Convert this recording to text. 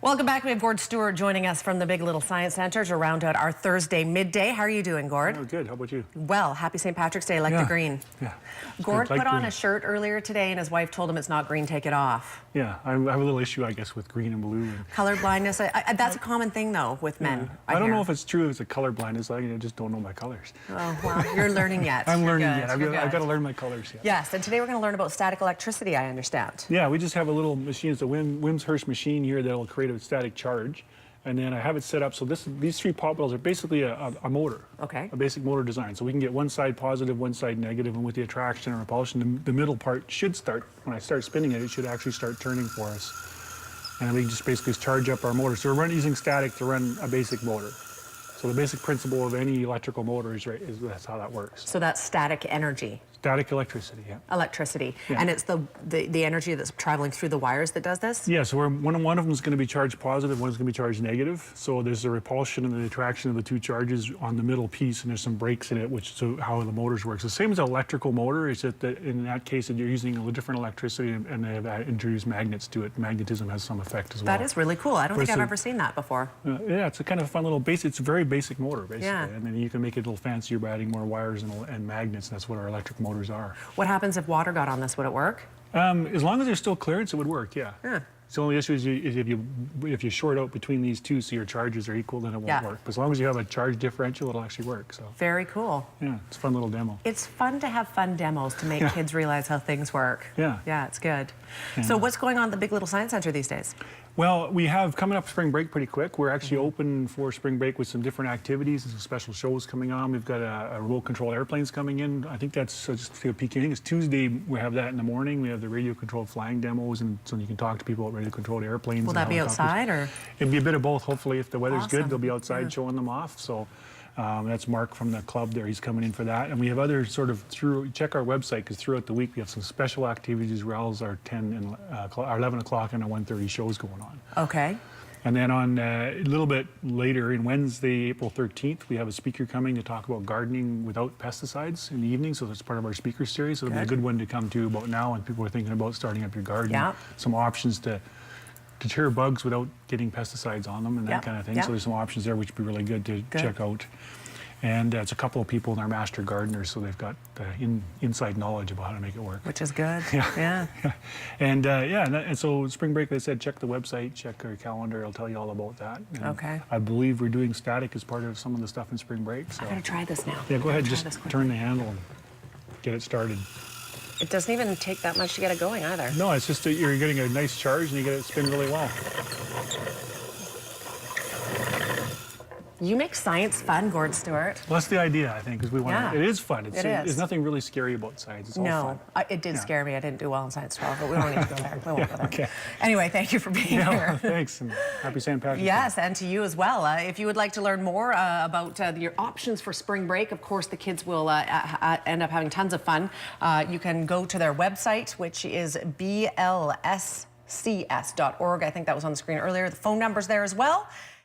Welcome back. We have Gord Stewart joining us from the Big Little Science Centre to round out our Thursday midday. How are you doing, Gord? Oh, good. How about you? Well, happy St. Patrick's Day. Like the green. Yeah. Gord put on a shirt earlier today and his wife told him it's not green, take it off. Yeah, I have a little issue, I guess, with green and blue. Color blindness. That's a common thing, though, with men. I don't know if it's true if it's a color blindness. I just don't know my colors. Oh, well, you're learning yet. I'm learning yet. I've got to learn my colors yet. Yes, and today we're going to learn about static electricity, I understand. Yeah, we just have a little machine. It's a Wimshurst machine here that'll create a static charge. And then I have it set up so these three pop bells are basically a motor, okay, a basic motor design. So we can get one side positive, one side negative, and with the attraction and repulsion, the middle part should start, when I start spinning it, it should actually start turning for us. And we can just basically charge up our motor. So we're using static to run a basic motor. So the basic principle of any electrical motor is that's how that works. So that's static energy. Static electricity, yeah. Electricity. Yeah. And it's the energy that's traveling through the wires that does this? Yeah, so one of them is going to be charged positive, one is going to be charged negative. So there's the repulsion and the attraction of the two charges on the middle piece, and there's some brakes in it, which is how the motors work. So the same as an electrical motor, is that in that case you're using a different electricity and they have introduced magnets to it. Magnetism has some effect as well. That is really cool. I don't think I've ever seen that before. Yeah, it's a kind of fun little base. It's a very basic motor, basically. Yeah. And then you can make it a little fancier by adding more wires and magnets, and that's what our electric motors are. What happens if water got on this? Would it work? As long as there's still clearance, it would work, yeah. Yeah. So the only issue is if you short out between these two so your charges are equal, then it won't work. But as long as you have a charge differential, it'll actually work. So very cool. Yeah, it's a fun little demo. It's fun to have fun demos to make kids realize how things work. Yeah. Yeah, it's good. Yeah. So what's going on at the Big Little Science Centre these days? Well, we have coming up spring break pretty quick. We're actually open for spring break with some different activities and some special shows coming on. We've got a remote control airplanes coming in. I think that's just to take a peek. I think it's Tuesday. We have that in the morning. We have the radio controlled flying demos, and so you can talk to people about radio controlled airplanes. Will that be outside or? It'll be a bit of both. Hopefully, if the weather's good, they'll be outside showing them off. So. That's Mark from the club there. He's coming in for that. And we have other sort of check our website, because throughout the week we have some special activities as well as our 11 o'clock and our 1:30 shows going on. Okay. And then on a little bit later, in Wednesday, April 13th, we have a speaker coming to talk about gardening without pesticides in the evening. So that's part of our speaker series. So it'll be a good one to come to about now when people are thinking about starting up your garden. Yeah. Some options to deter bugs without getting pesticides on them and that kind of thing. So there's some options there which would be really good to check out. And it's a couple of people in our master gardeners, so they've got inside knowledge about how to make it work. Which is good. Yeah. And so spring break, like I said, check the website, check our calendar. It'll tell you all about that. And okay. I believe we're doing static as part of some of the stuff in spring break. So. I'm going to try this now. Yeah, go ahead. Just turn the handle and get it started. It doesn't even take that much to get it going either. No, it's just that you're getting a nice charge and you get it spin really well. You make science fun, Gord Stewart. Well, that's the idea, I think, because we want to. It is fun. There's nothing really scary about science. It's all fun. It did scare me. I didn't do well in Science 12, but we don't need to go there. We won't go there. Okay. Anyway, thank you for being here. Thanks, and happy St. Patrick's Day. Yes, and to you as well. If you would like to learn more about your options for spring break, of course, the kids will end up having tons of fun. You can go to their website, which is blscs.org. I think that was on the screen earlier. The phone number's there as well.